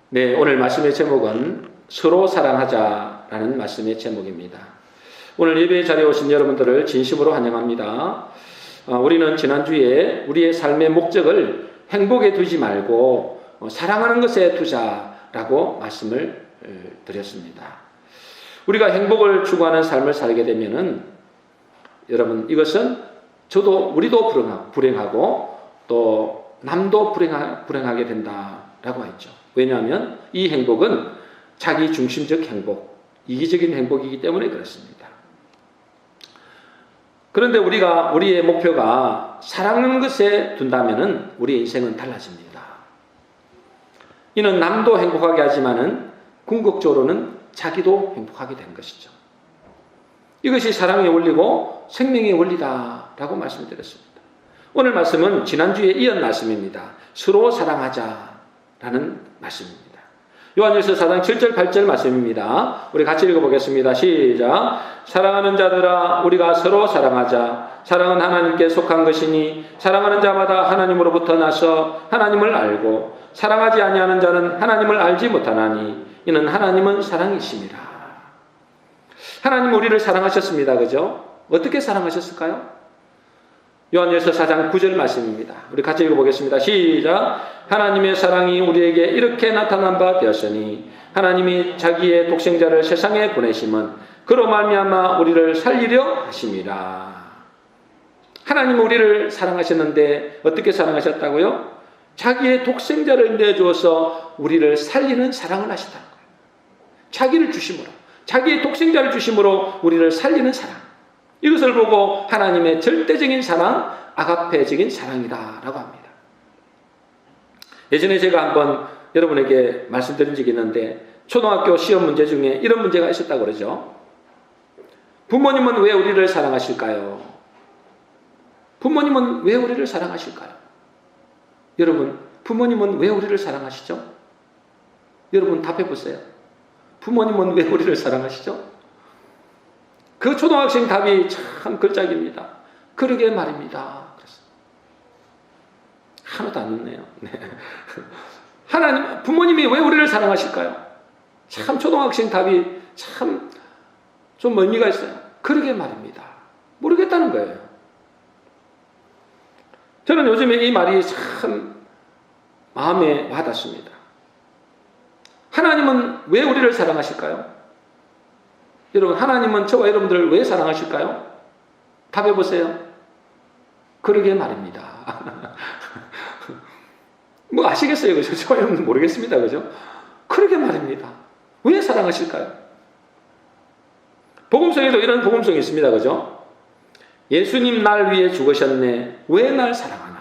네, 오늘 말씀의 제목은 서로 사랑하자라는 말씀의 제목입니다. 오늘 예배 자리에 오신 여러분들을 진심으로 환영합니다. 우리는 지난주에 우리의 삶의 목적을 행복에 두지 말고 사랑하는 것에 두자라고 말씀을 드렸습니다. 우리가 행복을 추구하는 삶을 살게 되면은 여러분 이것은 우리도 불행하고 또 남도 불행하게 된다라고 했죠. 왜냐하면 이 행복은 자기 중심적 행복, 이기적인 행복이기 때문에 그렇습니다. 그런데 우리가 우리의 목표가 사랑하는 것에 둔다면은 우리의 인생은 달라집니다. 이는 남도 행복하게 하지만은 궁극적으로는 자기도 행복하게 된 것이죠. 이것이 사랑의 원리고 생명의 원리다라고 말씀드렸습니다. 오늘 말씀은 지난주에 이은 말씀입니다. 서로 사랑하자라는 말씀입니다. 요한일서 4장 7절 8절 말씀입니다. 우리 같이 읽어보겠습니다. 시작. 사랑하는 자들아 우리가 서로 사랑하자. 사랑은 하나님께 속한 것이니 사랑하는 자마다 하나님으로부터 나서 하나님을 알고 사랑하지 아니하는 자는 하나님을 알지 못하나니 이는 하나님은 사랑이심이라. 하나님 우리를 사랑하셨습니다. 그죠? 어떻게 사랑하셨을까요? 요한일서 4장 9절 말씀입니다. 우리 같이 읽어보겠습니다. 시작. 하나님의 사랑이 우리에게 이렇게 나타난 바 되었으니 하나님이 자기의 독생자를 세상에 보내심은 그로 말미암아 우리를 살리려 하심이라. 하나님 우리를 사랑하셨는데 어떻게 사랑하셨다고요? 자기의 독생자를 내주어서 우리를 살리는 사랑을 하셨다는 거예요. 자기를 주심으로, 자기의 독생자를 주심으로 우리를 살리는 사랑. 이것을 보고 하나님의 절대적인 사랑, 아가페적인 사랑이다라고 합니다. 예전에 제가 한번 여러분에게 말씀드린 적이 있는데 초등학교 시험 문제 중에 이런 문제가 있었다고 그러죠. 부모님은 왜 우리를 사랑하실까요? 부모님은 왜 우리를 사랑하실까요? 여러분, 부모님은 왜 우리를 사랑하시죠? 여러분 답해 보세요. 부모님은 왜 우리를 사랑하시죠? 그 초등학생 답이 참 걸작입니다. 그러게 말입니다. 하나도 안 늦네요. 네. 하나님, 부모님이 왜 우리를 사랑하실까요? 참 초등학생 답이 참 좀 의미가 있어요. 그러게 말입니다. 모르겠다는 거예요. 저는 요즘에 이 말이 참 마음에 와닿습니다. 하나님은 왜 우리를 사랑하실까요? 여러분, 하나님은 저와 여러분들을 왜 사랑하실까요? 답해보세요. 그러게 말입니다. 뭐 아시겠어요? 그죠? 저와 여러분들 모르겠습니다. 그죠? 그러게 말입니다. 왜 사랑하실까요? 복음성에도 이런 복음성이 있습니다. 그죠? 예수님 날 위해 죽으셨네. 왜 날 사랑하나?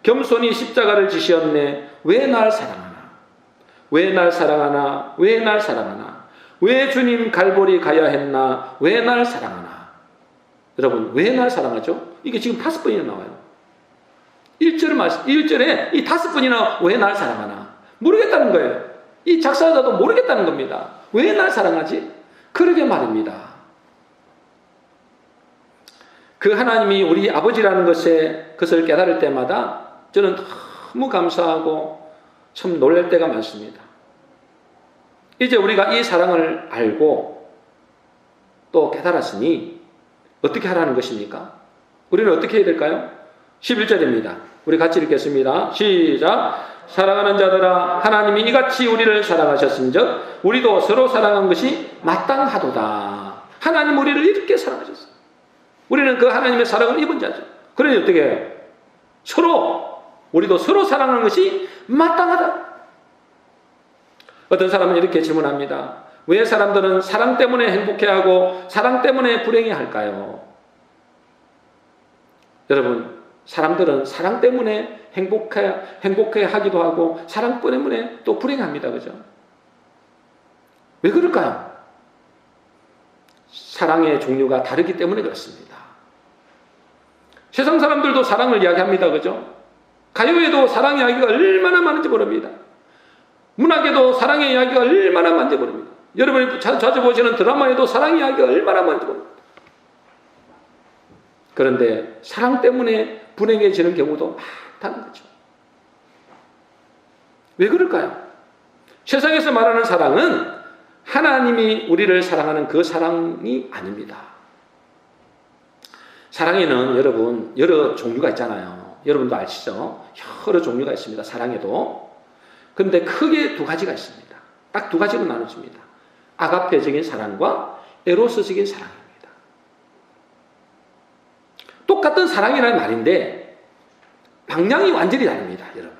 겸손히 십자가를 지셨네. 왜 날 사랑하나? 왜 날 사랑하나? 왜 날 사랑하나? 왜 주님 갈보리 가야 했나? 왜 날 사랑하나? 여러분, 왜 날 사랑하죠? 이게 지금 5번이나 나와요. 1절에 이 5번이나 왜 날 사랑하나? 모르겠다는 거예요. 이 작사자도 모르겠다는 겁니다. 왜 날 사랑하지? 그러게 말입니다. 그 하나님이 우리 아버지라는 것을 깨달을 때마다 저는 너무 감사하고 참 놀랄 때가 많습니다. 이제 우리가 이 사랑을 알고 또 깨달았으니 어떻게 하라는 것입니까? 우리는 어떻게 해야 될까요? 11절입니다. 우리 같이 읽겠습니다. 시작. 사랑하는 자들아 하나님이 이같이 우리를 사랑하셨은즉 우리도 서로 사랑한 것이 마땅하도다. 하나님 우리를 이렇게 사랑하셨어요. 우리는 그 하나님의 사랑을 입은 자죠. 그러니 어떻게 해요? 우리도 서로 사랑하는 것이 마땅하다. 어떤 사람은 이렇게 질문합니다. 왜 사람들은 사랑 때문에 행복해하고 사랑 때문에 불행해할까요? 여러분, 사람들은 사랑 때문에 행복해하기도 하고 사랑 때문에 또 불행합니다. 그죠? 왜 그럴까요? 사랑의 종류가 다르기 때문에 그렇습니다. 세상 사람들도 사랑을 이야기합니다. 그죠? 가요에도 사랑 이야기가 얼마나 많은지 모릅니다. 문학에도 사랑의 이야기가 얼마나 많은지 모릅니다. 여러분이 자주 보시는 드라마에도 사랑 이야기가 얼마나 많은지 모릅니다. 그런데 사랑 때문에 불행해지는 경우도 많다는 거죠. 왜 그럴까요? 세상에서 말하는 사랑은 하나님이 우리를 사랑하는 그 사랑이 아닙니다. 사랑에는 여러분 여러 종류가 있잖아요. 여러분도 아시죠? 여러 종류가 있습니다. 사랑에도. 그런데 크게 두 가지가 있습니다. 딱 두 가지로 나눠집니다. 아가페적인 사랑과 에로스적인 사랑입니다. 똑같은 사랑이라는 말인데 방향이 완전히 다릅니다. 여러분.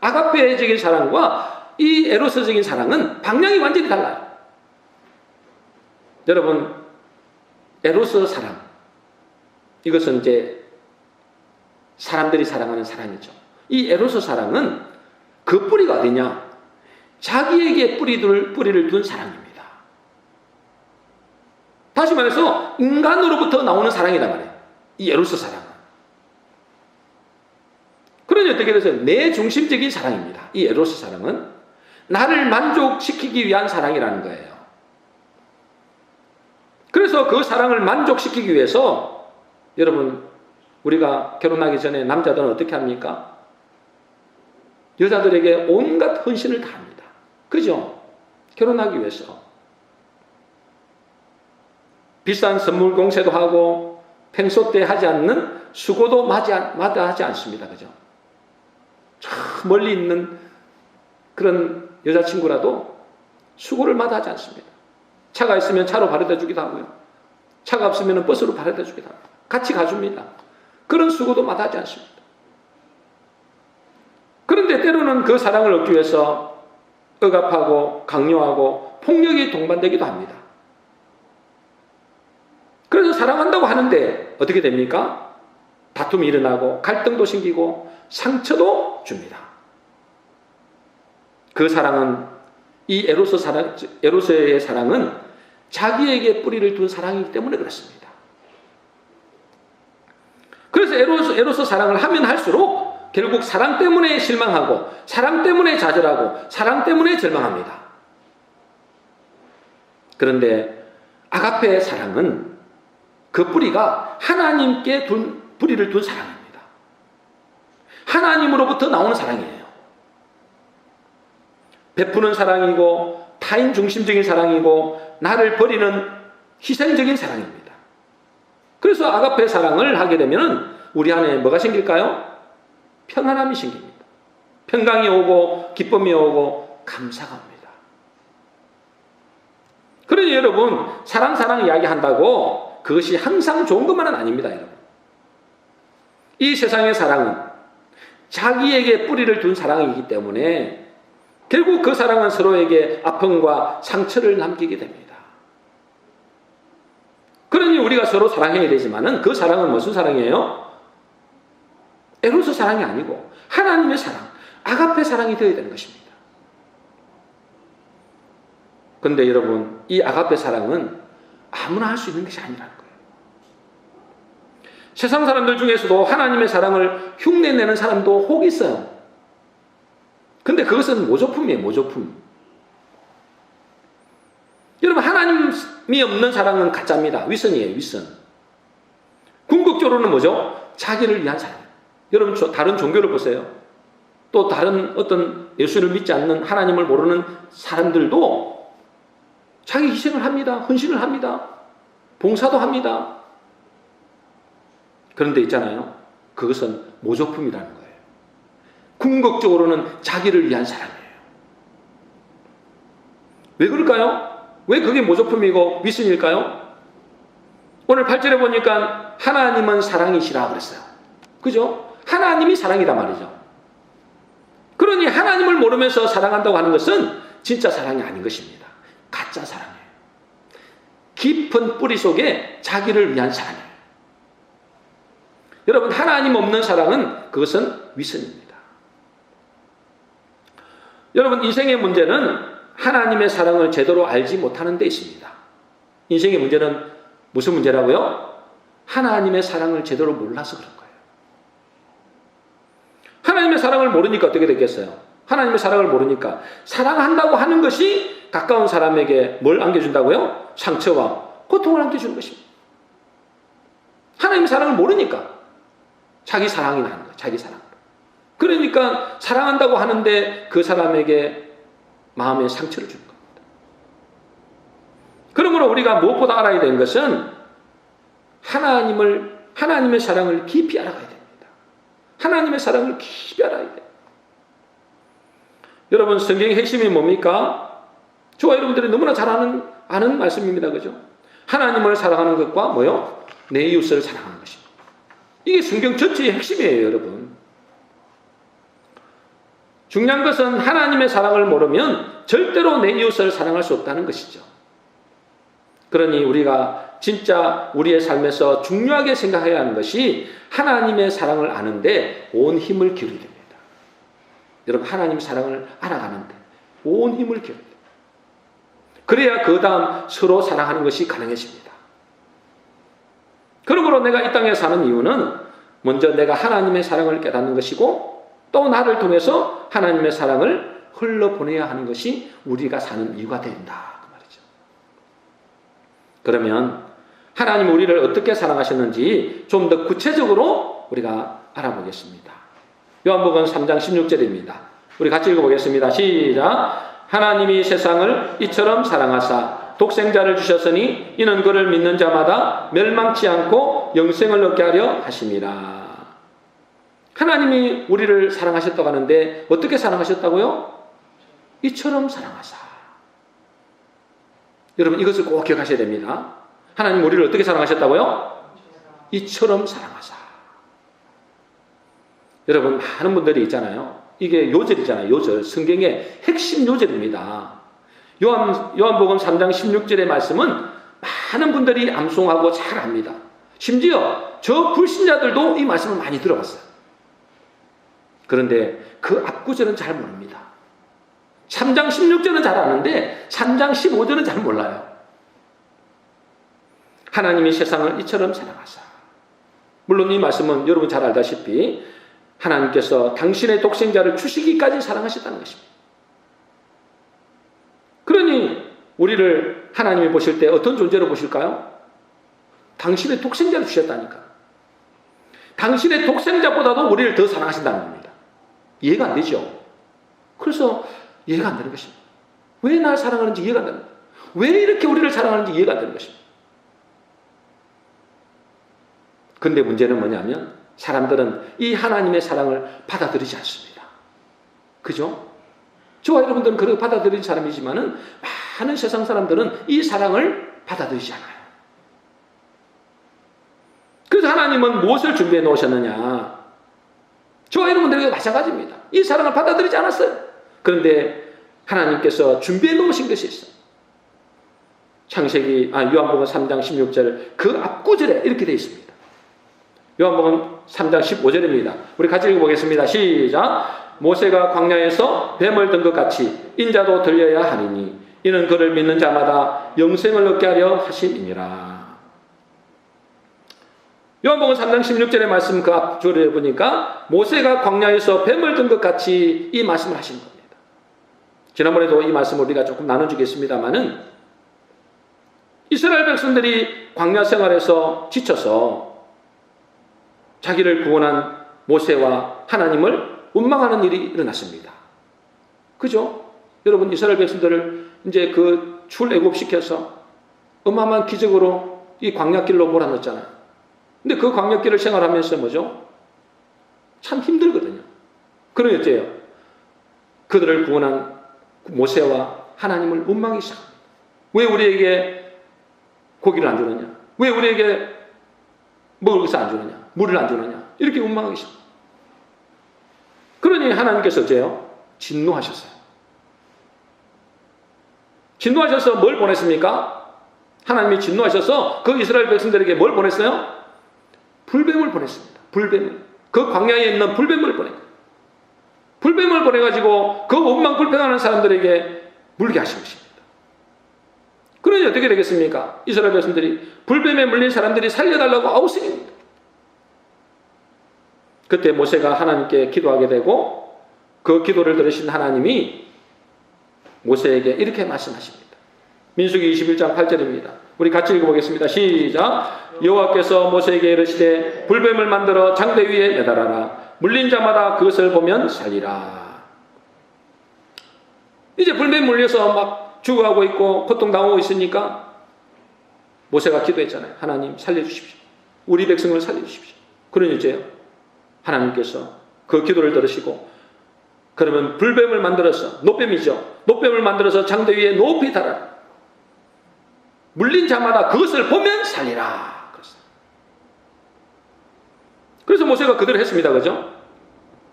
아가페적인 사랑과 이 에로스적인 사랑은 방향이 완전히 달라요. 여러분, 에로스 사랑, 이것은 이제 사람들이 사랑하는 사랑이죠. 이 에로스 사랑은 그 뿌리가 어디냐? 자기에게 뿌리를 둔 사랑입니다. 다시 말해서 인간으로부터 나오는 사랑이란 말이에요. 이 에로스 사랑은. 그러니 어떻게 돼서 내 중심적인 사랑입니다. 이 에로스 사랑은 나를 만족시키기 위한 사랑이라는 거예요. 그래서 그 사랑을 만족시키기 위해서 여러분, 우리가 결혼하기 전에 남자들은 어떻게 합니까? 여자들에게 온갖 헌신을 다합니다. 그죠? 결혼하기 위해서. 비싼 선물 공세도 하고 평소 때 하지 않는 수고도 마다하지 않습니다. 그죠? 저 멀리 있는 그런 여자친구라도 수고를 마다하지 않습니다. 차가 있으면 차로 바래다 주기도 하고요. 차가 없으면 버스로 바래다 주기도 하고요. 같이 가줍니다. 그런 수고도 마다하지 않습니다. 그런데 때로는 그 사랑을 얻기 위해서 억압하고 강요하고 폭력이 동반되기도 합니다. 그래서 사랑한다고 하는데 어떻게 됩니까? 다툼이 일어나고 갈등도 생기고 상처도 줍니다. 그 사랑은 이 에로스의 사랑은 자기에게 뿌리를 둔 사랑이기 때문에 그렇습니다. 그래서 에로스 사랑을 하면 할수록 결국 사랑 때문에 실망하고 사랑 때문에 좌절하고 사랑 때문에 절망합니다. 그런데 아가페의 사랑은 그 뿌리가 하나님께 뿌리를 둔 사랑입니다. 하나님으로부터 나오는 사랑이에요. 베푸는 사랑이고 타인 중심적인 사랑이고 나를 버리는 희생적인 사랑입니다. 그래서 아가페 사랑을 하게 되면 우리 안에 뭐가 생길까요? 평안함이 생깁니다. 평강이 오고 기쁨이 오고 감사가 옵니다. 그러니 여러분, 사랑 이야기한다고 그것이 항상 좋은 것만은 아닙니다. 여러분. 이 세상의 사랑은 자기에게 뿌리를 둔 사랑이기 때문에 결국 그 사랑은 서로에게 아픔과 상처를 남기게 됩니다. 그러니 우리가 서로 사랑해야 되지만은 그 사랑은 무슨 사랑이에요? 에로스 사랑이 아니고 하나님의 사랑, 아가페 사랑이 되어야 되는 것입니다. 그런데 여러분, 이 아가페 사랑은 아무나 할 수 있는 것이 아니라는 거예요. 세상 사람들 중에서도 하나님의 사랑을 흉내내는 사람도 혹 있어요. 근데 그것은 모조품이에요. 모조품. 여러분, 하나님이 없는 사랑은 가짜입니다. 위선이에요. 위선. 궁극적으로는 뭐죠? 자기를 위한 사랑. 여러분, 다른 종교를 보세요. 또 다른 어떤 예수를 믿지 않는, 하나님을 모르는 사람들도 자기 희생을 합니다. 헌신을 합니다. 봉사도 합니다. 그런데 있잖아요. 그것은 모조품이라는 거예요. 궁극적으로는 자기를 위한 사랑이에요. 왜 그럴까요? 왜 그게 모조품이고 위선일까요? 오늘 8절에 보니까 하나님은 사랑이시라 그랬어요. 그죠? 하나님이 사랑이란 말이죠. 그러니 하나님을 모르면서 사랑한다고 하는 것은 진짜 사랑이 아닌 것입니다. 가짜 사랑이에요. 깊은 뿌리 속에 자기를 위한 사랑이에요. 여러분, 하나님 없는 사랑은 그것은 위선입니다. 여러분, 인생의 문제는 하나님의 사랑을 제대로 알지 못하는 데 있습니다. 인생의 문제는 무슨 문제라고요? 하나님의 사랑을 제대로 몰라서 그런 거예요. 하나님의 사랑을 모르니까 어떻게 되겠어요? 하나님의 사랑을 모르니까 사랑한다고 하는 것이 가까운 사람에게 뭘 안겨준다고요? 상처와 고통을 안겨주는 것입니다. 하나님의 사랑을 모르니까 자기 사랑이 나는 거예요. 자기 사랑. 그러니까 사랑한다고 하는데 그 사람에게 마음에 상처를 주는 겁니다. 그러므로 우리가 무엇보다 알아야 되는 것은 하나님의 사랑을 깊이 알아가야 됩니다. 하나님의 사랑을 깊이 알아야 돼요. 여러분, 성경의 핵심이 뭡니까? 저와 여러분들이 너무나 잘 아는 말씀입니다. 그죠? 하나님을 사랑하는 것과 뭐요? 내 이웃을 사랑하는 것입니다. 이게 성경 전체의 핵심이에요, 여러분. 중요한 것은 하나님의 사랑을 모르면 절대로 내 이웃을 사랑할 수 없다는 것이죠. 그러니 우리가 진짜 우리의 삶에서 중요하게 생각해야 하는 것이 하나님의 사랑을 아는데 온 힘을 기울여야 됩니다. 여러분, 하나님의 사랑을 알아가는데 온 힘을 기울여야 됩니다. 그래야 그 다음 서로 사랑하는 것이 가능해집니다. 그러므로 내가 이 땅에 사는 이유는 먼저 내가 하나님의 사랑을 깨닫는 것이고 또 나를 통해서 하나님의 사랑을 흘러보내야 하는 것이 우리가 사는 이유가 된다. 그 말이죠. 그러면 하나님이 우리를 어떻게 사랑하셨는지 좀 더 구체적으로 우리가 알아보겠습니다. 요한복음 3장 16절입니다. 우리 같이 읽어보겠습니다. 시작. 하나님이 세상을 이처럼 사랑하사 독생자를 주셨으니 이는 그를 믿는 자마다 멸망치 않고 영생을 얻게 하려 하심이라. 하나님이 우리를 사랑하셨다고 하는데 어떻게 사랑하셨다고요? 이처럼 사랑하사. 여러분, 이것을 꼭 기억하셔야 됩니다. 하나님 우리를 어떻게 사랑하셨다고요? 이처럼 사랑하사. 여러분, 많은 분들이 있잖아요. 이게 요절이잖아요. 요절. 성경의 핵심 요절입니다. 요한복음 3장 16절의 말씀은 많은 분들이 암송하고 잘 압니다. 심지어 저 불신자들도 이 말씀을 많이 들어봤어요. 그런데 그 앞구절은 잘 모릅니다. 3장 16절은 잘 아는데 3장 15절은 잘 몰라요. 하나님이 세상을 이처럼 사랑하사. 물론 이 말씀은 여러분 잘 알다시피 하나님께서 당신의 독생자를 주시기까지 사랑하셨다는 것입니다. 그러니 우리를 하나님이 보실 때 어떤 존재로 보실까요? 당신의 독생자를 주셨다니까. 당신의 독생자보다도 우리를 더 사랑하신다는 겁니다. 이해가 안 되죠? 그래서 이해가 안 되는 것입니다. 왜 날 사랑하는지 이해가 안 되는 거예요. 왜 이렇게 우리를 사랑하는지 이해가 안 되는 것입니다. 근데 문제는 뭐냐면 사람들은 이 하나님의 사랑을 받아들이지 않습니다. 그죠? 저와 여러분들은 그렇게 받아들이는 사람이지만은 많은 세상 사람들은 이 사랑을 받아들이지 않아요. 그래서 하나님은 무엇을 준비해 놓으셨느냐? 저와 여러분들에게 마찬가지입니다. 이 사랑을 받아들이지 않았어요. 그런데 하나님께서 준비해 놓으신 것이 있어요. 요한복음 3장 16절 그 앞구절에 이렇게 되어 있습니다. 요한복음 3장 15절입니다. 우리 같이 읽어보겠습니다. 시작. 모세가 광야에서 뱀을 든 것 같이 인자도 들려야 하리니 이는 그를 믿는 자마다 영생을 얻게 하려 하심이니라. 요한복음 3장 16절의 말씀 그 앞줄에 보니까 모세가 광야에서 뱀을 든 것 같이 이 말씀을 하신 겁니다. 지난번에도 이 말씀을 우리가 조금 나눠주겠습니다마는 이스라엘 백성들이 광야 생활에서 지쳐서 자기를 구원한 모세와 하나님을 원망하는 일이 일어났습니다. 그죠? 여러분, 이스라엘 백성들을 이제 그 출애굽시켜서 어마어마한 기적으로 이 광야길로 몰아넣었잖아요. 근데 그 광야길을 생활하면서 뭐죠? 참 힘들거든요. 그러니 어때요? 그들을 구원한 모세와 하나님을 원망하기 시작합니다. 왜 우리에게 고기를 안 주느냐? 왜 우리에게 먹을 것을 안 주느냐? 물을 안 주느냐? 이렇게 원망하기 시작합니다. 그러니 하나님께서 어째요? 진노하셨어요. 진노하셔서 뭘 보냈습니까? 하나님이 진노하셔서 그 이스라엘 백성들에게 뭘 보냈어요? 불뱀을 보냈습니다. 불뱀을. 그 광야에 있는 불뱀을 보냈어요. 불뱀을 보내가지고 그 원망 불평하는 사람들에게 물게 하신 것입니다. 그러니 어떻게 되겠습니까? 이스라엘 백성들이 불뱀에 물린 사람들이 살려달라고 아우성입니다. 그때 모세가 하나님께 기도하게 되고 그 기도를 들으신 하나님이 모세에게 이렇게 말씀하십니다. 민수기 21장 8절입니다. 우리 같이 읽어보겠습니다. 시작. 여호와께서 모세에게 이르시되 불뱀을 만들어 장대 위에 매달아라. 물린 자마다 그것을 보면 살리라. 이제 불뱀에 물려서 막 죽어가고 있고 고통당하고 있으니까 모세가 기도했잖아요. 하나님 살려주십시오. 우리 백성을 살려주십시오. 그러니 이제요, 하나님께서 그 기도를 들으시고, 그러면 불뱀을 만들어서, 노뱀이죠. 노뱀을 만들어서 장대 위에 높이 달아라. 물린 자마다 그것을 보면 살리라. 그래서 모세가 그대로 했습니다. 그죠?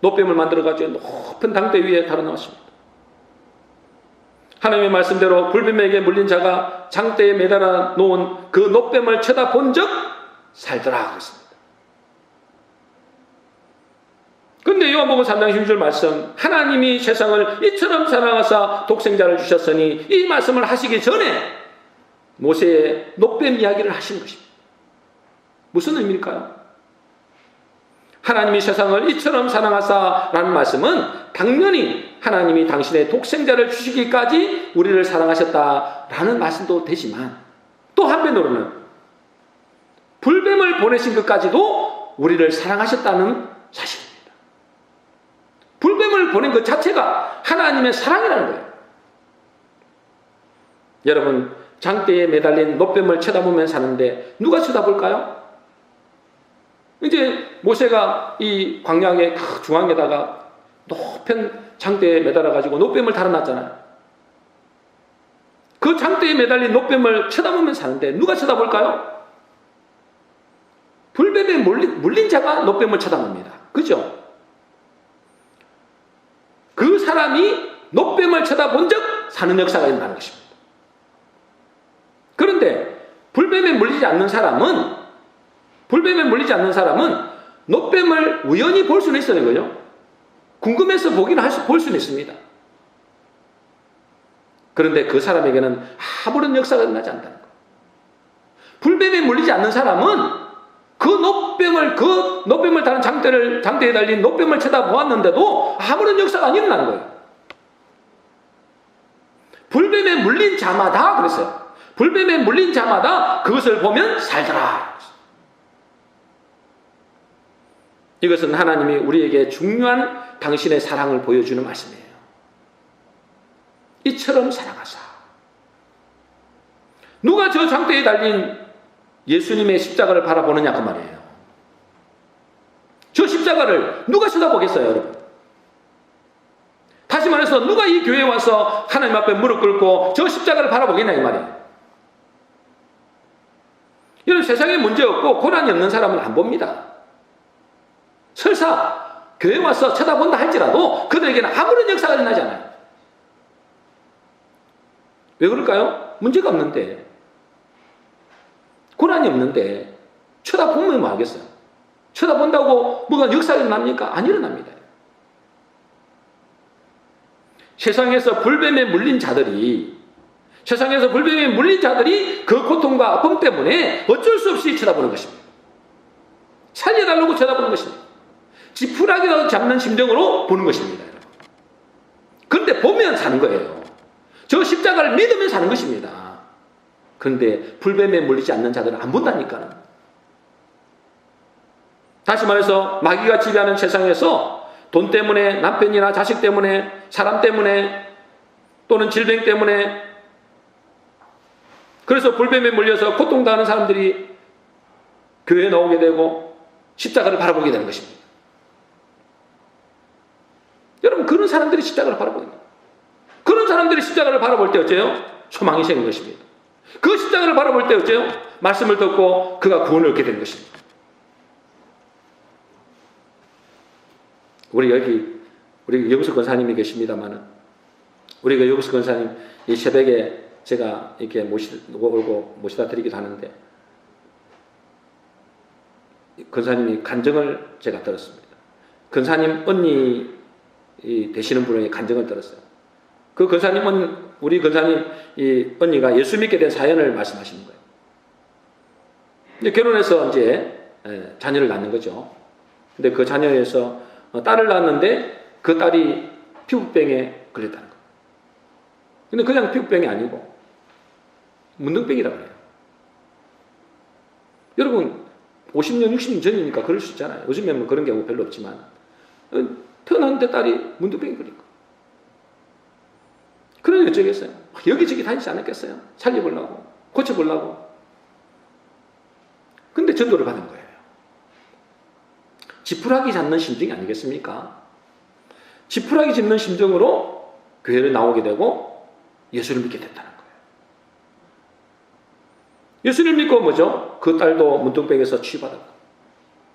노뱀을 만들어가지고 높은 당대 위에 달아놓았습니다. 하나님의 말씀대로 불뱀에게 물린 자가 장대에 매달아 놓은 그 노뱀을 쳐다본 적 살더라. 그랬습니다. 근데 요한복음 3장 12절 말씀, 하나님이 세상을 이처럼 사랑하사 독생자를 주셨으니, 이 말씀을 하시기 전에 모세의 노뱀 이야기를 하신 것입니다. 무슨 의미일까요? 하나님이 세상을 이처럼 사랑하사 라는 말씀은 당연히 하나님이 당신의 독생자를 주시기까지 우리를 사랑하셨다라는 말씀도 되지만, 또 한편으로는 불뱀을 보내신 것까지도 우리를 사랑하셨다는 사실입니다. 불뱀을 보낸 것 자체가 하나님의 사랑이라는 거예요. 여러분, 장대에 매달린 노뱀을 쳐다보면 사는데 누가 쳐다볼까요? 이제 모세가 이 광야의 중앙에다가 높은 장대에 매달아가지고 노뱀을 달아놨잖아요. 그 장대에 매달린 노뱀을 쳐다보면 사는데 누가 쳐다볼까요? 불뱀에 물린 자가 노뱀을 쳐다봅니다. 그죠? 그 사람이 노뱀을 쳐다본 적 사는 역사가 있다는 것입니다. 그런데 불뱀에 물리지 않는 사람은 노뱀을 우연히 볼 수는 있어요. 그죠? 궁금해서 볼 수는 있습니다. 그런데 그 사람에게는 아무런 역사가 일어나지 않다는 거예요. 불뱀에 물리지 않는 사람은 그 노뱀을 다른 장대에 달린 노뱀을 쳐다보았는데도 아무런 역사가 안 일어나는 거예요. 불뱀에 물린 자마다 그랬어요. 불뱀에 물린 자마다 그것을 보면 살더라. 이것은 하나님이 우리에게 중요한 당신의 사랑을 보여주는 말씀이에요. 이처럼 사랑하사. 누가 저 장대에 달린 예수님의 십자가를 바라보느냐 그 말이에요. 저 십자가를 누가 쳐다보겠어요, 여러분? 다시 말해서 누가 이 교회에 와서 하나님 앞에 무릎 꿇고 저 십자가를 바라보겠냐 이 말이에요. 이런 세상에 문제 없고 고난이 없는 사람은 안 봅니다. 설사 교회 와서 쳐다본다 할지라도 그들에게는 아무런 역사가 일어나지 않아요. 왜 그럴까요? 문제가 없는데, 고난이 없는데 쳐다보면 뭐 하겠어요? 쳐다본다고 뭐가 역사가 일어납니까? 안 일어납니다. 세상에서 불뱀에 물린 자들이 그 고통과 아픔 때문에 어쩔 수 없이 쳐다보는 것입니다. 살려달라고 쳐다보는 것입니다. 지푸라기라도 잡는 심정으로 보는 것입니다. 그런데 보면 사는 거예요. 저 십자가를 믿으면 사는 것입니다. 그런데 불뱀에 물리지 않는 자들은 안 본다니까는. 다시 말해서 마귀가 지배하는 세상에서 돈 때문에, 남편이나 자식 때문에, 사람 때문에, 또는 질병 때문에, 그래서 불뱀에 물려서 고통당하는 사람들이 교회에 나오게 되고 십자가를 바라보게 되는 것입니다. 여러분, 그런 사람들이 십자가를 바라보게 됩니다. 그런 사람들이 십자가를 바라볼 때 어째요? 소망이 생긴 것입니다. 그 십자가를 바라볼 때 어째요? 말씀을 듣고 그가 구원을 얻게 되는 것입니다. 우리 여기서 권사님이 계십니다만은, 우리가 여기서 권사님 이 새벽에 제가 이렇게 모시다 드리기도 하는데, 권사님이 간증을 제가 들었습니다. 권사님 언니 되시는 분에게 간증을 들었어요. 그 우리 권사님 이 언니가 예수 믿게 된 사연을 말씀하시는 거예요. 이제 결혼해서 이제 자녀를 낳는 거죠. 근데 그 자녀에서 딸을 낳았는데 그 딸이 피부병에 걸렸다는 거예요. 근데 그냥 피부병이 아니고 문둥병이라고 해요. 여러분, 50년, 60년 전이니까 그럴 수 있잖아요. 요즘에는 그런 경우 별로 없지만 태어났는데 딸이 문둥병이 걸린 거예요. 그러니 어쩌겠어요? 여기저기 다니지 않았겠어요? 살려보려고, 고쳐보려고. 근데 전도를 받은 거예요. 지푸라기 잡는 심정이 아니겠습니까? 지푸라기 잡는 심정으로 교회를 나오게 되고 예수를 믿게 됐다는 거예요. 예수를 믿고 뭐죠? 그 딸도 문둥병에서 치유받았고,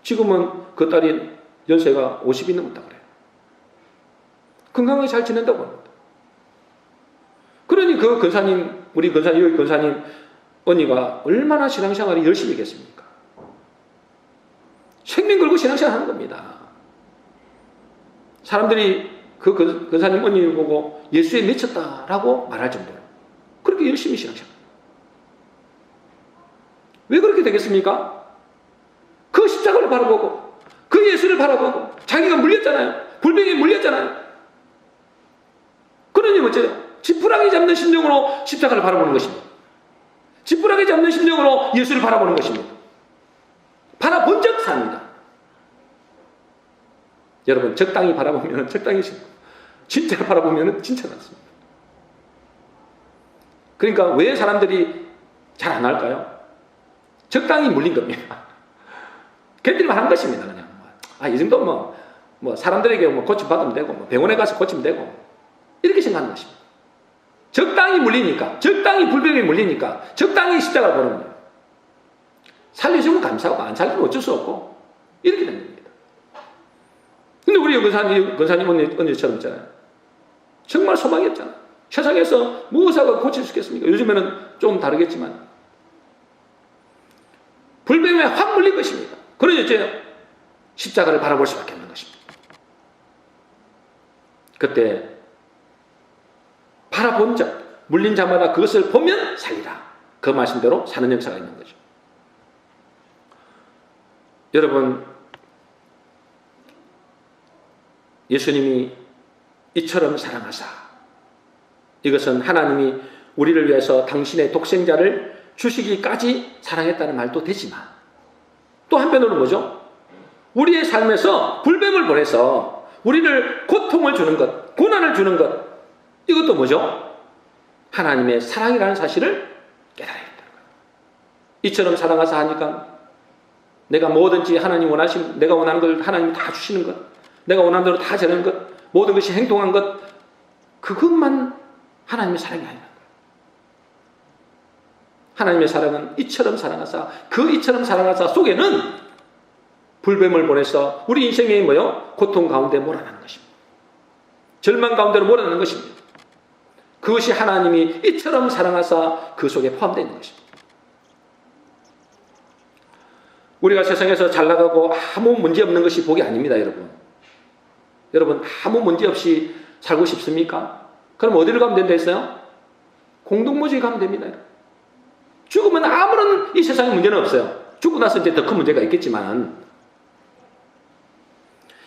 지금은 그 딸이 연세가 50이 넘었다고 그래요. 건강하게 잘 지낸다고 합니다. 그러니 그 권사님, 우리 권사님, 여기 권사님 언니가 얼마나 신앙생활이 열심히 했겠습니까? 생명 걸고 신앙생활 하는 겁니다. 사람들이 그 권사님 언니를 보고 예수에 미쳤다라고 말할 정도로 그렇게 열심히 신앙생활. 왜 그렇게 되겠습니까? 그 십자가를 바라보고 그 예수를 바라보고 자기가 물렸잖아요. 불병에 물렸잖아요. 그러니 어째요? 지푸라기 잡는 심정으로 십자가를 바라보는 것입니다. 지푸라기 잡는 심정으로 예수를 바라보는 것입니다. 바라본 적 삽니다. 여러분, 적당히 바라보면 적당히 진짜 바라보면 진짜 낫습니다. 그러니까 왜 사람들이 잘 안 할까요? 적당히 물린 겁니다. 견딜만 한 것입니다. 그냥 이 정도 뭐 사람들에게 고침 받으면 되고 병원에 가서 고치면 되고 이렇게 생각하는 것입니다. 적당히 물리니까, 적당히 불병에 물리니까 적당히 십자가를 보는 거예요. 살려주면 감사하고 안 살리면 어쩔 수 없고 이렇게 된 겁니다. 근데 우리 권사님 언니처럼 있잖아요. 정말 소망이 없잖아요. 세상에서 무엇하고 고칠 수 있겠습니까? 요즘에는 좀 다르겠지만 불병에 확 물린 것입니다. 그러니 이제 십자가를 바라볼 수밖에 없는 것입니다. 그때 바라본 적, 물린 자마다 그것을 보면 살리라. 그 말씀대로 사는 역사가 있는 거죠. 여러분, 예수님이 이처럼 사랑하사, 이것은 하나님이 우리를 위해서 당신의 독생자를 주시기까지 사랑했다는 말도 되지만 또 한편으로는 뭐죠? 우리의 삶에서 불뱀을 보내서 우리를 고통을 주는 것, 고난을 주는 것, 이것도 뭐죠? 하나님의 사랑이라는 사실을 깨달아야 된다는 거예요. 이처럼 사랑하사 하니까 내가 뭐든지 하나님 원하시는, 내가 원하는 걸 하나님이 다 주시는 것, 내가 원하는 대로 다 되는 것, 모든 것이 행동한 것, 그것만 하나님의 사랑이 아니라 하나님의 사랑은 이처럼 사랑하사, 그 이처럼 사랑하사 속에는 불뱀을 보내서 우리 인생에 뭐요? 고통 가운데 몰아나는 것입니다. 절망 가운데로 몰아나는 것입니다. 그것이 하나님이 이처럼 사랑하사 그 속에 포함되어 있는 것입니다. 우리가 세상에서 잘 나가고 아무 문제 없는 것이 복이 아닙니다, 여러분. 여러분, 아무 문제 없이 살고 싶습니까? 그럼 어디를 가면 된다 했어요? 공동모주에 가면 됩니다. 죽으면 아무런 이 세상에 문제는 없어요. 죽고 나서 이제 더 큰 문제가 있겠지만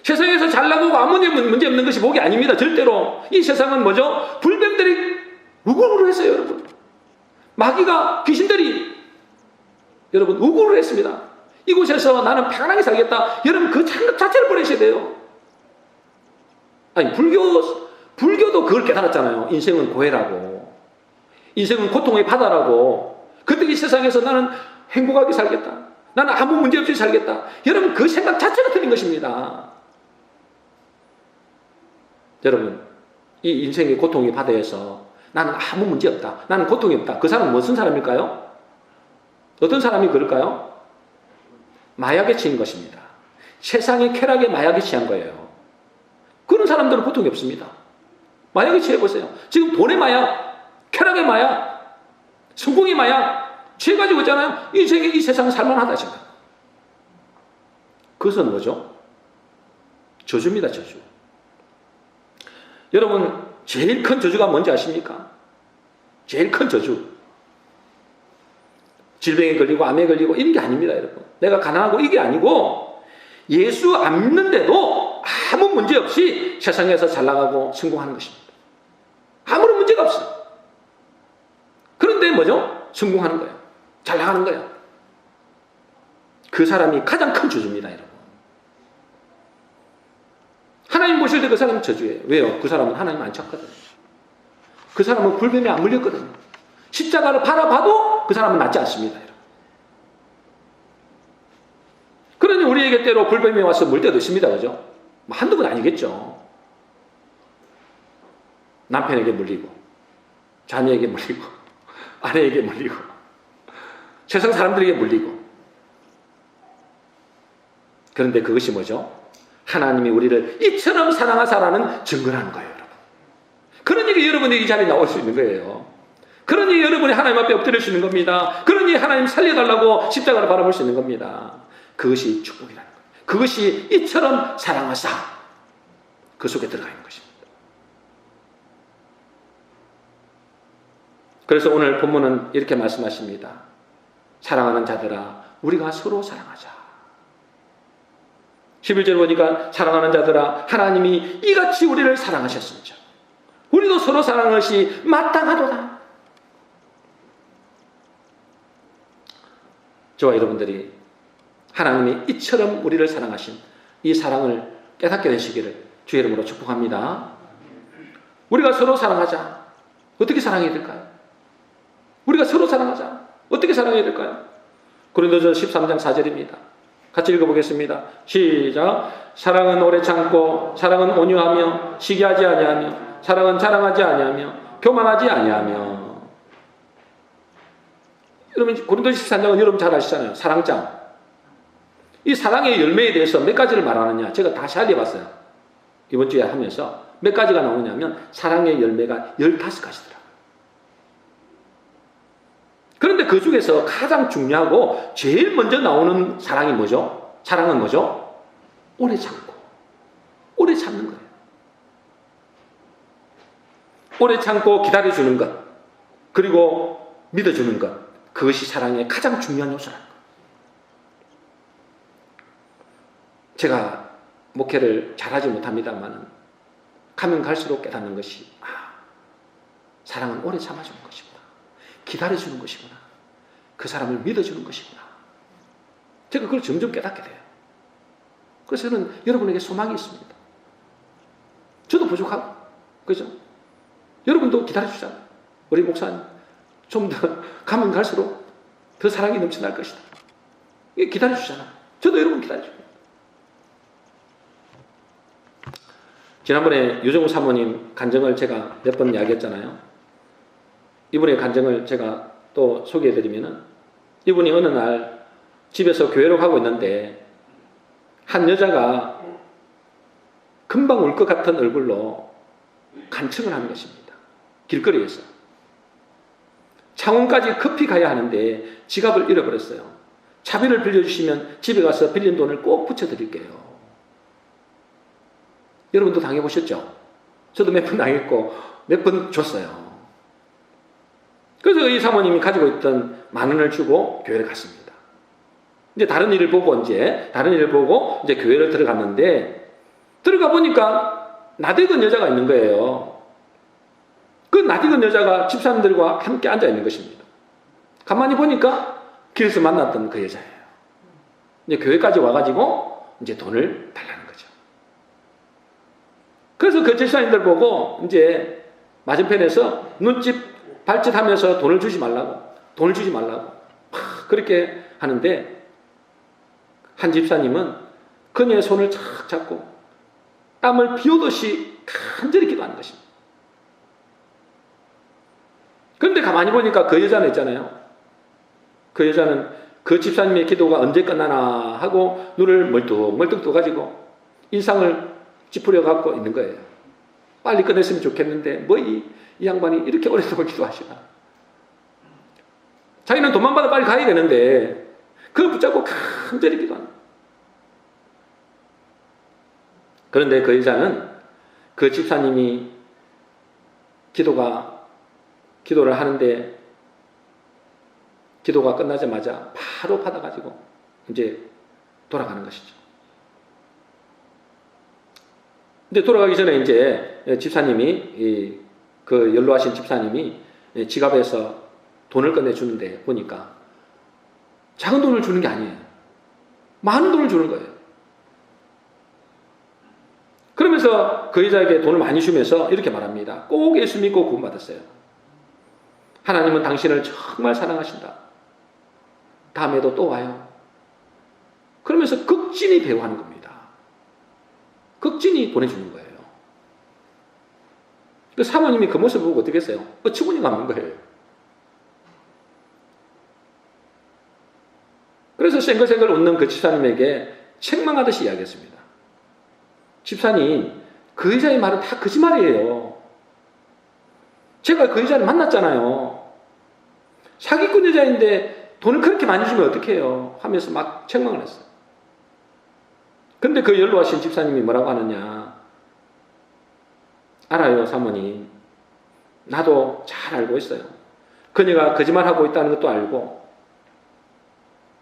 세상에서 잘 나가고 아무 문제 없는 것이 복이 아닙니다. 절대로. 이 세상은 뭐죠? 불뱀들이 우글우글 했어요, 여러분. 마귀가, 귀신들이 여러분 우글우글 했습니다. 이곳에서 나는 편안하게 살겠다. 여러분 그 생각 자체를 버리셔야 돼요. 아니 불교도 그걸 깨달았잖아요. 인생은 고해라고, 인생은 고통의 바다라고. 그때 이 세상에서 나는 행복하게 살겠다, 나는 아무 문제 없이 살겠다. 여러분 그 생각 자체가 틀린 것입니다. 여러분, 이 인생의 고통의 바다에서 나는 아무 문제 없다, 나는 고통이 없다. 그 사람은 무슨 사람일까요? 어떤 사람이 그럴까요? 마약에 취한 것입니다. 세상의 쾌락에 마약에 취한 거예요. 그런 사람들은 고통이 없습니다. 마약에 취해보세요. 지금 돈의 마약, 쾌락의 마약, 성공의 마약 취해가지고 있잖아요. 인생에 이 세상은 살만하다 지금. 그것은 뭐죠? 저주입니다, 저주. 여러분, 제일 큰 저주가 뭔지 아십니까? 제일 큰 저주. 질병에 걸리고 암에 걸리고 이런 게 아닙니다, 여러분. 내가 가난하고 이게 아니고 예수 안 믿는데도 아무 문제 없이 세상에서 잘 나가고 성공하는 것입니다. 아무런 문제가 없어요. 그런데 뭐죠? 성공하는 거예요. 잘 나가는 거예요. 그 사람이 가장 큰 저주입니다, 여러분. 하나님 보실 때 그 사람은 저주예요. 왜요? 그 사람은 하나님 안 찾거든요. 그 사람은 굴뱀에 안 물렸거든요. 십자가를 바라봐도 그 사람은 낫지 않습니다. 그러니 우리에게 때로 굴뱀이 와서 물 때도 있습니다. 그죠? 한두 번 아니겠죠. 남편에게 물리고, 자녀에게 물리고, 아내에게 물리고, 세상 사람들에게 물리고. 그런데 그것이 뭐죠? 하나님이 우리를 이처럼 사랑하사라는 증거라는 거예요, 여러분. 그러니 여러분이 이 자리에 나올 수 있는 거예요. 그러니 여러분이 하나님 앞에 엎드릴 수 있는 겁니다. 그러니 하나님 살려달라고 십자가를 바라볼 수 있는 겁니다. 그것이 축복이라는 거예요. 그것이 이처럼 사랑하사, 그 속에 들어가 있는 것입니다. 그래서 오늘 본문은 이렇게 말씀하십니다. 사랑하는 자들아, 우리가 서로 사랑하자. 11절 보니까 사랑하는 자들아, 하나님이 이같이 우리를 사랑하셨습니다. 우리도 서로 사랑하는 것이 마땅하도다. 저와 여러분들이 하나님이 이처럼 우리를 사랑하신 이 사랑을 깨닫게 되시기를 주의 이름으로 축복합니다. 우리가 서로 사랑하자. 어떻게 사랑해야 될까요? 우리가 서로 사랑하자. 어떻게 사랑해야 될까요? 고린도전서 13장 4절입니다. 같이 읽어보겠습니다. 시작. 사랑은 오래 참고, 사랑은 온유하며, 시기하지 아니하며, 사랑은 자랑하지 아니하며, 교만하지 아니하며. 여러분, 고린도전서 13장은 여러분 잘 아시잖아요. 사랑장. 이 사랑의 열매에 대해서 몇 가지를 말하느냐, 제가 다시 알려봤어요. 이번 주에 하면서 몇 가지가 나오냐면 사랑의 열매가 15가지더라고요. 그런데 그 중에서 가장 중요하고 제일 먼저 나오는 사랑이 뭐죠? 사랑은 뭐죠? 오래 참고, 오래 참는 거예요. 오래 참고 기다려주는 것, 그리고 믿어주는 것, 그것이 사랑의 가장 중요한 요소라는 거예요. 제가 목회를 잘하지 못합니다만 가면 갈수록 깨닫는 것이, 사랑은 오래 참아주는 것이구나, 기다려주는 것이구나, 그 사람을 믿어주는 것이구나. 제가 그걸 점점 깨닫게 돼요. 그래서 저는 여러분에게 소망이 있습니다. 저도 부족하고, 그죠? 여러분도 기다려주잖아요. 우리 목사님, 좀 더 가면 갈수록 더 사랑이 넘쳐날 것이다. 이게 기다려주잖아요. 저도 여러분 기다려줍니다. 지난번에 유정우 사모님 간증을 제가 몇 번 이야기했잖아요. 이분의 간증을 제가 또 소개해드리면은, 이분이 어느 날 집에서 교회로 가고 있는데 한 여자가 금방 울 것 같은 얼굴로 간청을 하는 것입니다. 길거리에서. 창원까지 급히 가야 하는데 지갑을 잃어버렸어요. 차비를 빌려주시면 집에 가서 빌린 돈을 꼭 붙여드릴게요. 여러분도 당해보셨죠? 저도 몇 번 당했고 몇 번 줬어요. 그래서 이 사모님이 가지고 있던 10,000원을 주고 교회를 갔습니다. 이제 다른 일을 보고 이제 교회를 들어갔는데, 들어가 보니까 나대건 여자가 있는 거예요. 그 나대건 여자가 집사람들과 함께 앉아 있는 것입니다. 가만히 보니까 길에서 만났던 그 여자예요. 이제 교회까지 와가지고 이제 돈을 달라는 거죠. 그래서 그 집사님들 보고 이제 맞은편에서 눈짓 발짓 하면서 돈을 주지 말라고 그렇게 하는데, 한 집사님은 그녀의 손을 착 잡고 땀을 비오듯이 간절히 기도하는 것입니다. 그런데 가만히 보니까 그 여자는 있잖아요. 그 여자는 그 집사님의 기도가 언제 끝나나 하고 눈을 멀뚱멀뚱 떠가지고 인상을 찌푸려 갖고 있는 거예요. 빨리 끝냈으면 좋겠는데 뭐 이 양반이 이렇게 오랫동안 기도하시나. 자기는 돈만 받아 빨리 가야 되는데 그걸 붙잡고 간절히 기도하는. 그런데 그 여자는 그 집사님이 기도를 하는데 기도가 끝나자마자 바로 받아가지고 이제 돌아가는 것이죠. 근데 돌아가기 전에 이제 집사님이, 그 연로하신 집사님이 지갑에서 돈을 꺼내주는데 보니까 작은 돈을 주는 게 아니에요. 많은 돈을 주는 거예요. 그러면서 그래서 그 여자에게 돈을 많이 주면서 이렇게 말합니다. 꼭 예수 믿고 구원받았어요. 하나님은 당신을 정말 사랑하신다. 다음에도 또 와요. 그러면서 극진히 배우하는 겁니다. 극진히 보내주는 거예요. 그 사모님이 그 모습을 보고 어떻게 했어요? 어처구니가 없는 거예요. 그래서 생글생글 웃는 그 집사님에게 책망하듯이 이야기했습니다. 집사님, 그 여자의 말은 다 거짓말이에요. 제가 그 여자를 만났잖아요. 사기꾼 여자인데 돈을 그렇게 많이 주면 어떡해요? 하면서 막 책망을 했어요. 근데 그 연로하신 집사님이 뭐라고 하느냐. 알아요, 사모님. 나도 잘 알고 있어요. 그녀가 거짓말하고 있다는 것도 알고,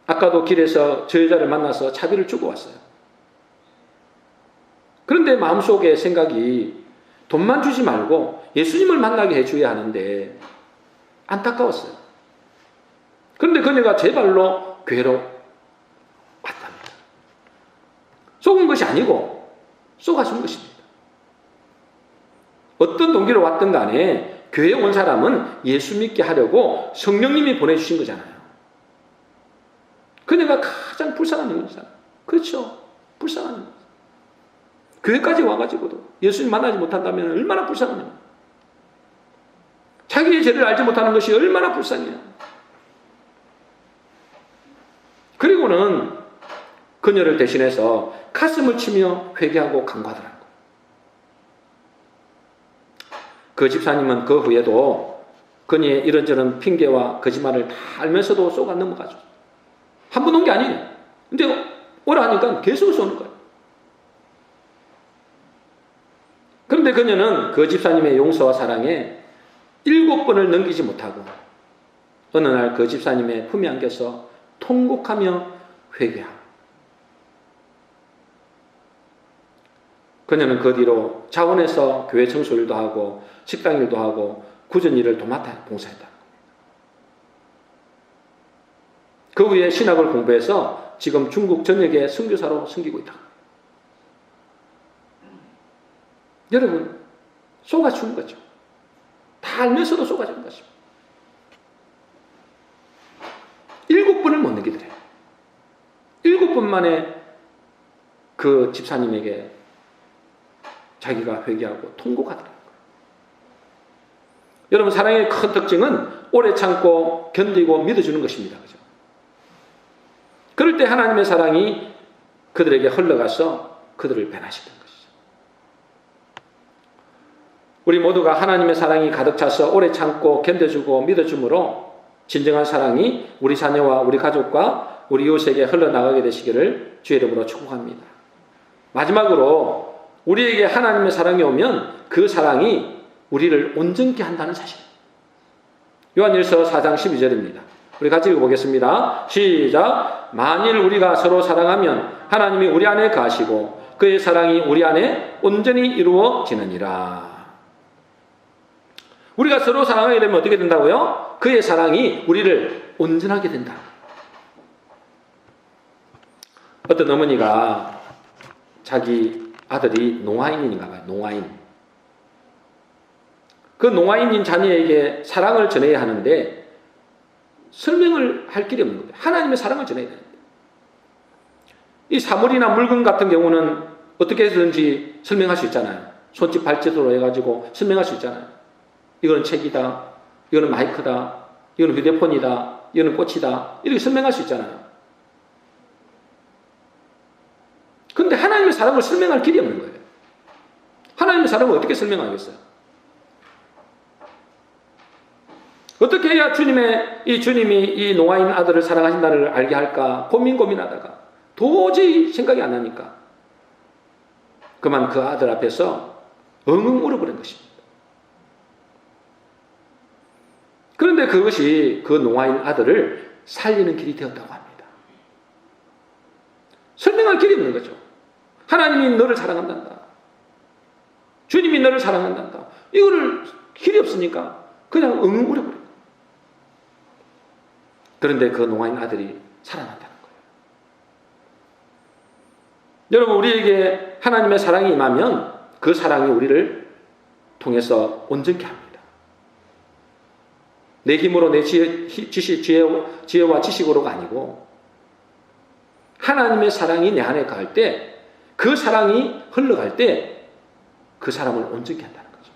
아까도 길에서 저 여자를 만나서 차비를 주고 왔어요. 그런데 마음속에 생각이 돈만 주지 말고 예수님을 만나게 해줘야 하는데 안타까웠어요. 그런데 그녀가 제 발로 교회로 왔답니다. 속은 것이 아니고 쏘가준 것입니다. 어떤 동기로 왔든 간에 교회에 온 사람은 예수 믿게 하려고 성령님이 보내주신 거잖아요. 그녀가 가장 불쌍한 영혼이잖아요. 그렇죠. 불쌍한 영혼. 교회까지 와가지고도 예수님 만나지 못한다면 얼마나 불쌍하냐. 자기의 죄를 알지 못하는 것이 얼마나 불쌍해요. 그리고는 그녀를 대신해서 가슴을 치며 회개하고 간구하더라고요. 그 집사님은 그 후에도 그녀의 이런저런 핑계와 거짓말을 다 알면서도 쏘가 넘어가죠. 한 번 온 게 아니에요. 근데 오라 하니까 계속 쏘는 거예요. 그런데 그녀는 그 집사님의 용서와 사랑에 7번을 넘기지 못하고 어느 날 그 집사님의 품에 안겨서 통곡하며 회개하고, 그녀는 그 뒤로 자원에서 교회 청소일도 하고 식당 일도 하고 굳은 일을 도맡아 봉사했다. 그 후에 신학을 공부해서 지금 중국 전역에 선교사로 섬기고 있다. 여러분, 쏘가주는 거죠. 다 알면서도 쏘가주는 것입니다. 7번을 못 넘기더래요. 7번 만에 그 집사님에게 자기가 회개하고 통곡하더라고요. 여러분, 사랑의 큰 특징은 오래 참고 견디고 믿어주는 것입니다. 그죠? 그럴 때 하나님의 사랑이 그들에게 흘러가서 그들을 변화시키는 것이죠. 우리 모두가 하나님의 사랑이 가득 차서 오래 참고 견뎌주고 믿어줌으로 진정한 사랑이 우리 자녀와 우리 가족과 우리 이웃에게 흘러나가게 되시기를 주의 이름으로 축복합니다. 마지막으로 우리에게 하나님의 사랑이 오면 그 사랑이 우리를 온전케 한다는 사실. 요한일서 4장 12절입니다. 우리 같이 읽어보겠습니다. 시작. 만일 우리가 서로 사랑하면 하나님이 우리 안에 거하시고 그의 사랑이 우리 안에 온전히 이루어지느니라. 우리가 서로 사랑하게 되면 어떻게 된다고요? 그의 사랑이 우리를 온전하게 된다. 어떤 어머니가 자기 아들이 농아인인가 봐요. 농아인. 그 농아인인 자녀에게 사랑을 전해야 하는데 설명을 할 길이 없는 거예요. 하나님의 사랑을 전해야 되는데. 이 사물이나 물건 같은 경우는 어떻게 해서든지 설명할 수 있잖아요. 손짓 발짓으로 해가지고 설명할 수 있잖아요. 이거는 책이다. 이거는 마이크다. 이거는 휴대폰이다. 이거는 꽃이다. 이렇게 설명할 수 있잖아요. 근데 하나님의 사랑을 설명할 길이 없는 거예요. 하나님의 사랑을 어떻게 설명하겠어요? 어떻게 해야 주님이 이 농아인 아들을 사랑하신다를 알게 할까 고민하다가 도저히 생각이 안 나니까 그만 그 아들 앞에서 엉엉 울어버린 것입니다. 그런데 그것이 그 농아인 아들을 살리는 길이 되었다고 합니다. 설명할 길이 없는 거죠. 하나님이 너를 사랑한단다. 주님이 너를 사랑한단다. 이거를 길이 없으니까 그냥 엉엉 울어버려요. 그런데 그 농아인 아들이 살아난다는 거예요. 여러분, 우리에게 하나님의 사랑이 임하면 그 사랑이 우리를 통해서 온전케 합니다. 내 힘으로 내 지혜와 지식으로가 아니고 하나님의 사랑이 내 안에 가할 때 그 사랑이 흘러갈 때 그 사람을 온전케 한다는 거죠.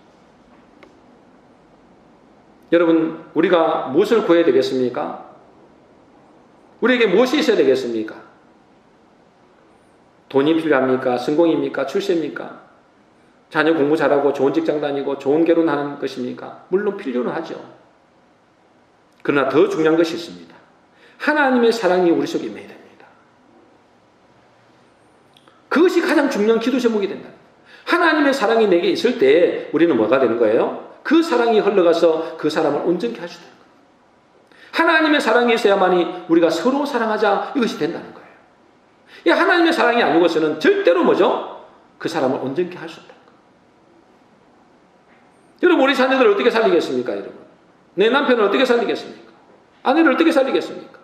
여러분, 우리가 무엇을 구해야 되겠습니까? 우리에게 무엇이 있어야 되겠습니까? 돈이 필요합니까? 성공입니까? 출세입니까? 자녀 공부 잘하고 좋은 직장 다니고 좋은 결혼하는 것입니까? 물론 필요는 하죠. 그러나 더 중요한 것이 있습니다. 하나님의 사랑이 우리 속에 임해야 됩니다. 그것이 가장 중요한 기도 제목이 된다. 하나님의 사랑이 내게 있을 때 우리는 뭐가 되는 거예요? 그 사랑이 흘러가서 그 사람을 온전케 할 수 있는 거예요. 하나님의 사랑이 있어야만이 우리가 서로 사랑하자 이것이 된다는 거예요. 이 하나님의 사랑이 아니고서는 절대로 뭐죠? 그 사람을 온전케 할 수 없다는 거예요. 여러분, 우리 자녀들을 어떻게 살리겠습니까? 여러분, 내 남편을 어떻게 살리겠습니까? 아내를 어떻게 살리겠습니까?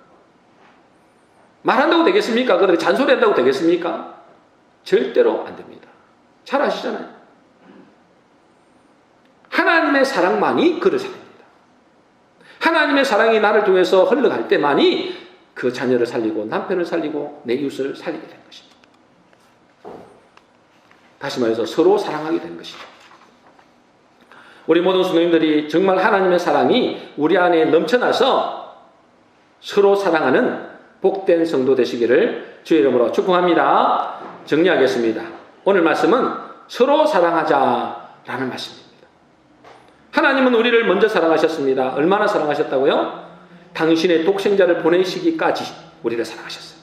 말한다고 되겠습니까? 그렇게 잔소리한다고 되겠습니까? 절대로 안 됩니다. 잘 아시잖아요. 하나님의 사랑만이 그를 살립니다. 하나님의 사랑이 나를 통해서 흘러갈 때만이 그 자녀를 살리고 남편을 살리고 내 이웃을 살리게 되는 것입니다. 다시 말해서 서로 사랑하게 되는 것이죠. 우리 모든 성도님들이 정말 하나님의 사랑이 우리 안에 넘쳐나서 서로 사랑하는 복된 성도 되시기를 주의 이름으로 축복합니다. 정리하겠습니다. 오늘 말씀은 서로 사랑하자라는 말씀입니다. 하나님은 우리를 먼저 사랑하셨습니다. 얼마나 사랑하셨다고요? 당신의 독생자를 보내시기까지 우리를 사랑하셨어요.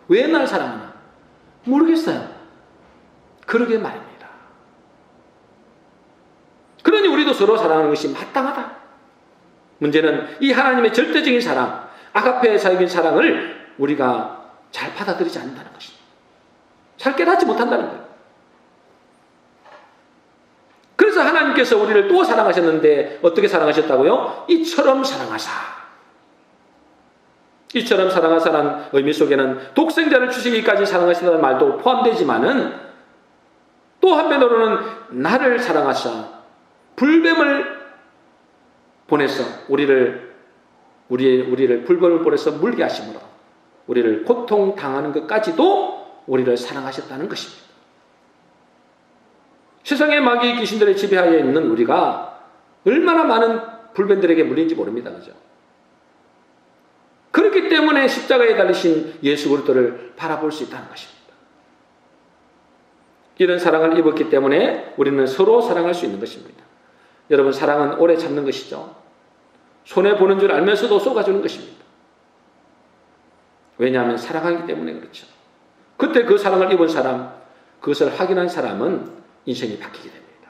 왜 날 사랑하나? 모르겠어요. 그러게 말입니다. 그러니 우리도 서로 사랑하는 것이 마땅하다. 문제는 이 하나님의 절대적인 사랑, 아가페적인 사랑을 우리가 잘 받아들이지 않는다는 것입니다. 잘 깨닫지 못한다는 거예요. 그래서 하나님께서 우리를 또 사랑하셨는데 어떻게 사랑하셨다고요? 이처럼 사랑하사. 이처럼 사랑하사라는 의미 속에는 독생자를 주시기까지 사랑하시다는 말도 포함되지만은 또 한편으로는 나를 사랑하사 불뱀을 보내서 우리를 불뱀을 보내서 물게 하심으로 우리를 고통당하는 것까지도 우리를 사랑하셨다는 것입니다. 세상의 마귀 귀신들의 지배하에 있는 우리가 얼마나 많은 불뱀들에게 물린지 모릅니다. 그죠? 그렇기 때문에 십자가에 달리신 예수 그리스도를 바라볼 수 있다는 것입니다. 이런 사랑을 입었기 때문에 우리는 서로 사랑할 수 있는 것입니다. 여러분, 사랑은 오래 참는 것이죠. 손해보는 줄 알면서도 쏘아주는 것입니다. 왜냐하면 사랑하기 때문에 그렇죠. 그때 그 사랑을 입은 사람, 그것을 확인한 사람은 인생이 바뀌게 됩니다.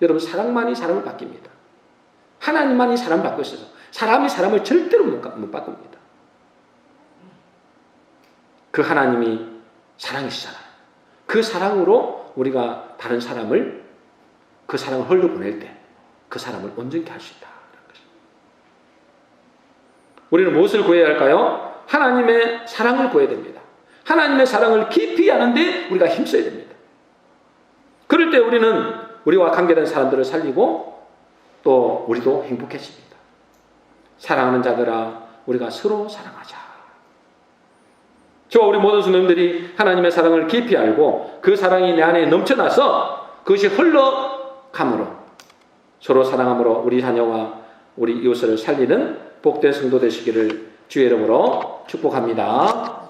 여러분, 사랑만이 사람을 바뀝니다. 하나님만이 사람을 바꾸고 있어서 사람이 사람을 절대로 못 바꿉니다. 그 하나님이 사랑이시잖아요. 그 사랑으로 우리가 다른 사람을, 그 사랑을 흘려보낼 때 그 사람을 온전케 할 수 있다. 우리는 무엇을 구해야 할까요? 하나님의 사랑을 구해야 됩니다. 하나님의 사랑을 깊이 아는데 우리가 힘써야 됩니다. 그럴 때 우리는 우리와 관계된 사람들을 살리고 또 우리도 행복해집니다. 사랑하는 자들아, 우리가 서로 사랑하자. 저와 우리 모든 성도님들이 하나님의 사랑을 깊이 알고 그 사랑이 내 안에 넘쳐나서 그것이 흘러감으로 서로 사랑함으로 우리 자녀와 우리 이웃을 살리는 복된 성도 되시기를 주의 이름으로 축복합니다.